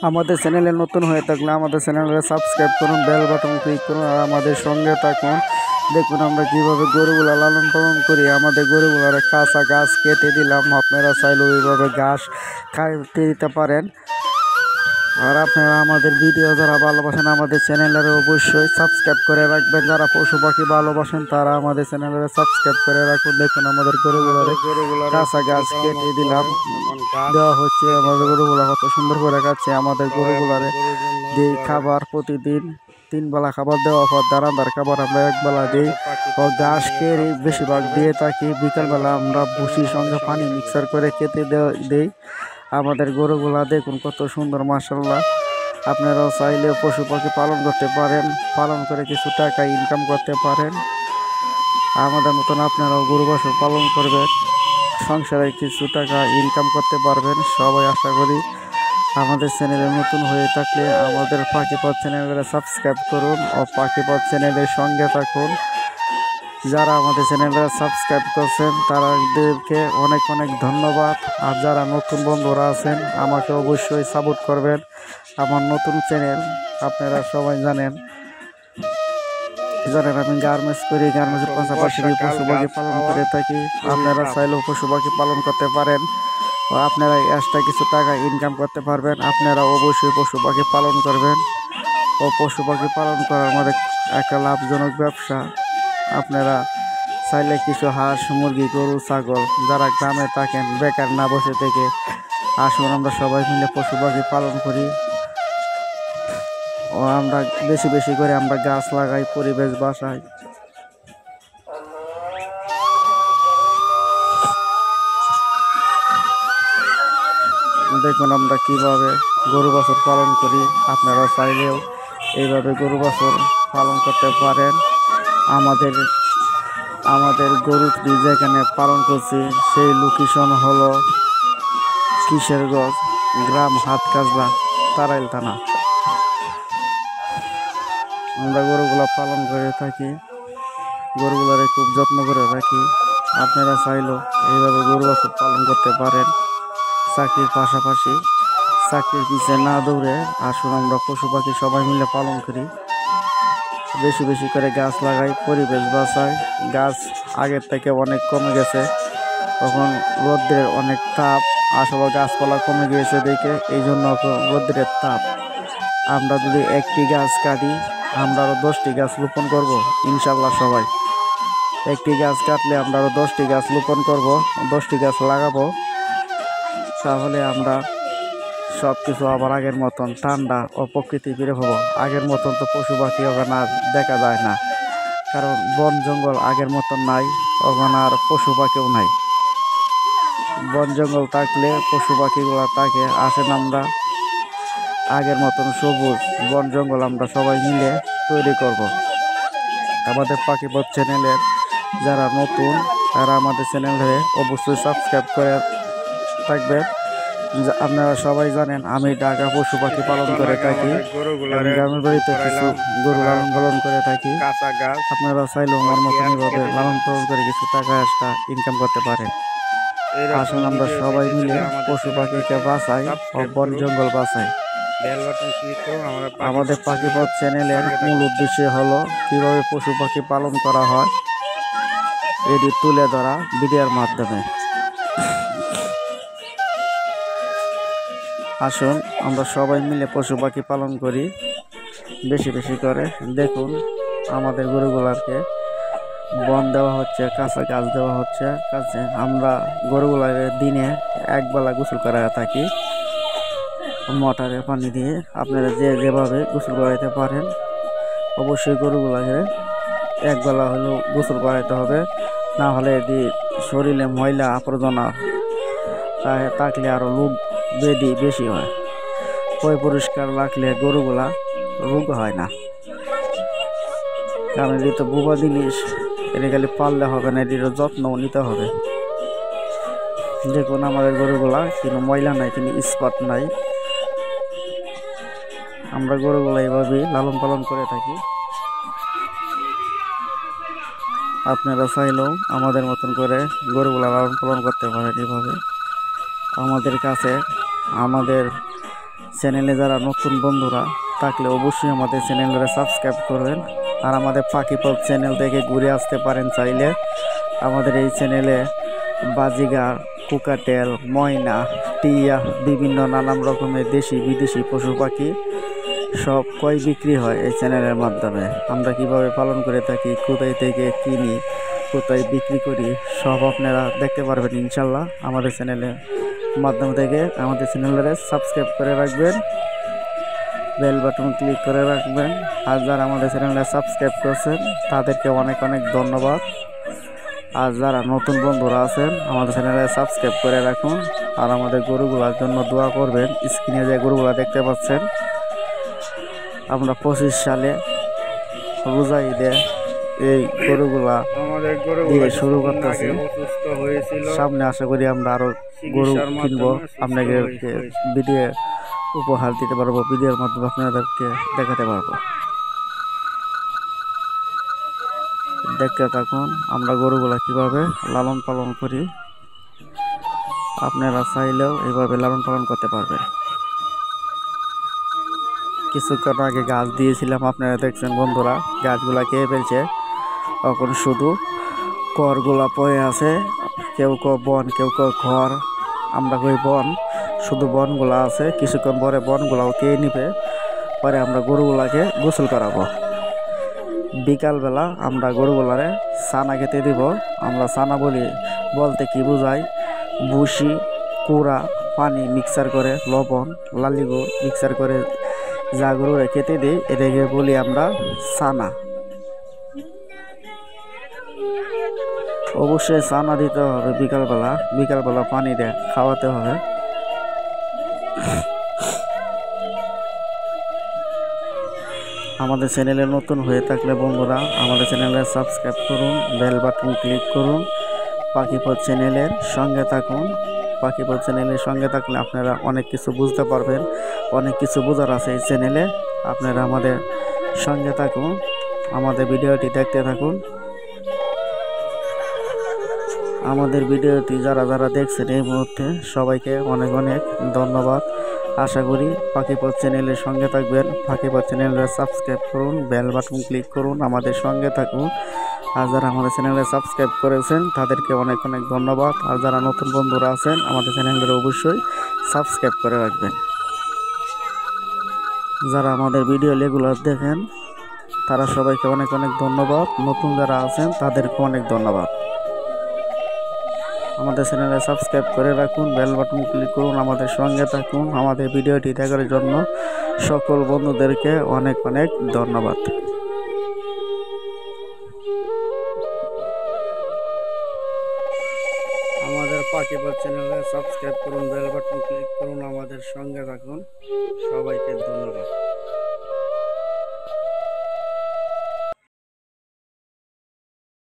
আমাদের চ্যানেলে নতুন হয়ে থাকলে আমাদের চ্যানেলে সাবস্ক্রাইব করুন, বেল বাটন ক্লিক করুন আর আমাদের সঙ্গে থাকুন। দেখুন আমরা কীভাবে গরুগুলা লালন পালন করি। আমাদের গরুগুলার কাঁচা গাছ কেটে দিলাম, আপনারা চাইলেও এইভাবে ঘাস খাইতে দিতে পারেন। আর আপনারা আমাদের ভিডিও যারা ভালোবাসেন আমাদের চ্যানেলের অবশ্যই সাবস্ক্রাইব করে রাখবেন। যারা পশু পাখি ভালোবাসেন তারা আমাদের চ্যানেলে সাবস্ক্রাইব করে রাখুন। দেখুন আমাদের গরুগুলার কাঁচা গাছ কেটে দিলাম, দেওয়া হচ্ছে। আমাদের গরুগুলা কত সুন্দর করে খাচ্ছে। আমাদের গরুগুলারে যে খাবার প্রতিদিন 3 বেলা খাবার দেওয়া হয়, দানাদার খাবার আমরা 1 বেলা দিই ও ঘাস কেড়ে বেশিরভাগ দিয়ে থাকি। বিকালবেলা আমরা ভুসির সঙ্গে পানি মিক্সার করে খেতে দিই। আমাদের গরুগুলা দেখুন কত সুন্দর, মাশাআল্লাহ। আপনারাও চাইলে পশু পাখি পালন করতে পারেন, পালন করে কিছু টাকা ইনকাম করতে পারেন। আমাদের মতন আপনারাও গরু বাছুর পালন করবেন, সংসারে কিছু টাকা ইনকাম করতে পারবেন সবাই আশা করি। আমাদের চ্যানেলে নতুন হয়ে থাকলে আমাদের পাখিপথ চ্যানেলে সাবস্ক্রাইব করুন ও পাখিপথ চ্যানেলের সঙ্গে থাকুন। যারা আমাদের চ্যানেলে সাবস্ক্রাইব করছেন তাদেরকে অনেক অনেক ধন্যবাদ। আর যারা নতুন বন্ধুরা আছেন আমাকে অবশ্যই সাপোর্ট করবেন। আমার নতুন চ্যানেল, আপনারা সবাই জানেন আমি গার্মেন্টস করি, গার্মেন্টসের পাশাপাশি পশু পাখি পালন করে থাকি। আপনারা চাইলেও পশু পাখি পালন করতে পারেন ও আপনারা এক্সট্রা কিছু টাকা ইনকাম করতে পারবেন। আপনারা অবশ্যই পশু পাখি পালন করবেন ও পশু পাখি পালন করার আমাদের একটা লাভজনক ব্যবসা। আপনারা চাইলে কিছু হাঁস মুরগি গরু ছাগল যারা গ্রামে থাকেন বেকার না বসে থেকে আসুন আমরা সবাই মিলে পশু পাখি পালন করি ও আমরা বেশি বেশি করে আমরা গাছ লাগাই, পরিবেশ বাঁচাই। দেখুন আমরা কিভাবে গরু বাছুর পালন করি। আপনারা চাইলেও এইভাবে গরু বাছুর পালন করতে পারেন। আমাদের গরু যেখানে পালন করছি সেই লোকেশন হলো কিশোরগঞ্জ, গ্রাম হাটকাজলা, তারাইল থানা। আমরা গরুগুলা পালন করে থাকি, গরুগুলারে খুব যত্ন করে রাখি। আপনারা চাইলেও এইভাবে গরু বাছুর পালন করতে পারেন। চাকরির পাশাপাশি চাকরির পিছিয়ে না দৌড়ে আসুন আমরা পশু পাখি সবাই মিলে পালন করি। বেশি বেশি করে গাছ লাগাই, পরিবেশ বাঁচাই। গাছ আগের থেকে অনেক কমে গেছে, তখন রোদ্রের অনেক তাপ, আসলে গাছপালা কমে গিয়েছে দেখে এই জন্য রোদ্রের তাপ। আমরা যদি একটি গাছ কাটি আমরা আরও 10টি গাছ রোপণ করব ইনশাল্লাহ। সবাই একটি গাছ কাটলে আমরা আরও 10টি গাছ রোপণ করব, 10টি গাছ লাগাবো। তাহলে আমরা সব কিছু আবার আগের মতন ঠান্ডা ও প্রকৃতি ফিরে পাবো। আগের মতন তো পশু পাখি ওখানে আর দেখা যায় না, কারণ বন জঙ্গল আগের মতন নাই, ওখানে আর পশু পাখিও নাই। বন জঙ্গল থাকলে পশু পাখিগুলো থাকে। আসেন আমরা আগের মতন সবুজ বন জঙ্গল আমরা সবাই মিলে তৈরি করব। আমাদের পাখিপথ চ্যানেলের যারা নতুন তারা আমাদের চ্যানেলে অবশ্যই সাবস্ক্রাইব করে থাকবেন। আপনারা সবাই জানেন আমি ঢাকা পশু পাখি পালন করে থাকি, গ্রামের বাড়িতে কিছু গরু লালন পালন করে থাকি। আপনারা চাইলেও আমার মতন এইভাবে লালন পালন করে কিছু টাকা এক্সট্রা ইনকাম করতে পারেন। আসুন আমরা সবাই মিলে পশু পাখিকে বাঁচাই ও বন জঙ্গল বাঁচাই। আমাদের পাখিপথ চ্যানেলের মূল উদ্দেশ্য হলো কীভাবে পশু পাখি পালন করা হয় এটি তুলে ধরা ভিডিওর মাধ্যমে। আসুন আমরা সবাই মিলে পশু পাখি পালন করি বেশি বেশি করে। দেখুন আমাদের গরুগুলাকে বন দেওয়া হচ্ছে, কাঁচা গাছ দেওয়া হচ্ছে কাছে। আমরা গরুগুলার দিনে 1 বেলা গোসল করাতে থাকি মোটরের পানি দিয়ে। আপনারা যেভাবে গোসল করাইতে পারেন অবশ্যই গরুগুলাকে 1 বেলা হলেও গোসল করাইতে হবে, না হলে এটি শরীরে ময়লা আবর্জনা থাকলে আরও রোগ ব্যাধি বেশি হয়। পরিষ্কার রাখলে গরুগুলা রোগ হয় না, কারণ এটি তো বোবা জিনিস, এটা খালি পাললে হবে না, এটির যত্নও নিতে হবে। দেখুন আমাদের গরুগুলা কোনো ময়লা নাই, কোনো স্পট নাই। আমরা গরুগুলা এইভাবেই লালন পালন করে থাকি। আপনারা চাইলেও আমাদের মতন করে গরুগুলা লালন পালন করতে পারেন। এভাবে আমাদের কাছে আমাদের চ্যানেলে যারা নতুন বন্ধুরা থাকলে অবশ্যই আমাদের চ্যানেলটা সাবস্ক্রাইব করবেন। আর আমাদের পাখিপথ চ্যানেল থেকে ঘুরে আসতে পারেন চাইলে। আমাদের এই চ্যানেলে বাজিগার, কোকাটেল, ময়না, টিয়া, বিভিন্ন নানান রকমের দেশি বিদেশি পশু পাখি সব ক্রয় বিক্রি হয় এই চ্যানেলের মাধ্যমে। আমরা কিভাবে পালন করে থাকি, কোথায় থেকে কিনি, কোথায় বিক্রি করি, সব আপনারা দেখতে পারবেন ইনশাল্লাহ আমাদের চ্যানেলের মাধ্যম থেকে। আমাদের চ্যানেলটা সাবস্ক্রাইব করে রাখবেন, বেল বাটন ক্লিক করে রাখবেন। আর যারা আমাদের চ্যানেলটা সাবস্ক্রাইব করছেন তাদেরকে অনেক অনেক ধন্যবাদ। আর যারা নতুন বন্ধুরা আছেন আমাদের চ্যানেলে সাবস্ক্রাইব করে রাখুন। আর আমাদের গরুগুলার জন্য দোয়া করবেন। স্ক্রিনে যে গরুগুলা দেখতে পাচ্ছেন আমরা 25 সালে রোজা ঈদে এই গরুগুলা দিয়ে শুরু করতেছি। সামনে আশা করি আমরা আরো গরু কিনবো, আপনাদেরকে ভিডিও উপহার দিতে পারবো, ভিডিওর মাধ্যমে আপনাদেরকে দেখাতে পারবো। দেখতে থাকুন আমরা গরুগুলা কিভাবে লালন পালন করি। আপনারা চাইলেও এইভাবে লালন পালন করতে পারবেন। কিছুক্ষণ আগে গাছ দিয়েছিলাম, আপনারা দেখছেন বন্ধুরা গাছগুলা খেয়ে ফেলছে। এখন শুধু খড়গুলা পড়ে আছে, কেউ বন, কেউ খড়, আমরা কই বন, শুধু বনগুলা আছে। কিছুক্ষণ পরে বনগুলাও খেয়ে নিবে, পরে আমরা গরুগুলাকে গোসল করাবো। বিকালবেলা আমরা গরুগুলারে ছানা খেতে দিব। আমরা ছানা বলতে কি বোঝাই, ভুসি, কুড়া, পানি মিক্সার করে, লবণ, লালি গুড় মিক্সার করে যা গরুরে খেতে দিই এটাকে বলি আমরা ছানা। অবশ্যই ছানা দিতে হবে বিকালবেলা পানি দিয়ে খাওয়াতে হবে। আমাদের চ্যানেলে নতুন হয়ে থাকলে বন্ধুরা আমাদের চ্যানেলে সাবস্ক্রাইব করুন, বেল বাটন ক্লিক করুন, পাখিপথ চ্যানেলের সঙ্গে থাকুন। পাখিপথ চ্যানেলের সঙ্গে থাকলে আপনারা অনেক কিছু বুঝতে পারবেন, অনেক কিছু বোঝার আছে এই চ্যানেলে। আপনারা আমাদের সঙ্গে থাকুন, আমাদের ভিডিওটি দেখতে থাকুন। আমাদের ভিডিওটি যারা দেখছেন এই মুহূর্তে সবাইকে অনেক অনেক ধন্যবাদ। আশা করি পাখিপথ চ্যানেলের সঙ্গে থাকবেন। পাখিপথ চ্যানেলটা সাবস্ক্রাইব করুন, বেল বাটন ক্লিক করুন, আমাদের সঙ্গে থাকুন। আর যারা আমাদের চ্যানেলে সাবস্ক্রাইব করেছেন তাদেরকে অনেক অনেক ধন্যবাদ। আর যারা নতুন বন্ধুরা আছেন আমাদের চ্যানেলটা অবশ্যই সাবস্ক্রাইব করে রাখবেন। যারা আমাদের ভিডিও রেগুলার দেখেন তারা সবাইকে অনেক অনেক ধন্যবাদ। নতুন যারা আছেন তাদেরকে অনেক ধন্যবাদ। আমাদের চ্যানেলে সাবস্ক্রাইব করে রাখুন, বেল বাটন ক্লিক করুন, আমাদের সঙ্গে থাকুন। আমাদের ভিডিওটি দেখার জন্য সকল বন্ধুদেরকে অনেক অনেক ধন্যবাদ। আমাদের পাখিপথ চ্যানেলে সাবস্ক্রাইব করুন, বেল বাটন ক্লিক করুন, আমাদের সঙ্গে থাকুন। সবাইকে ধন্যবাদ।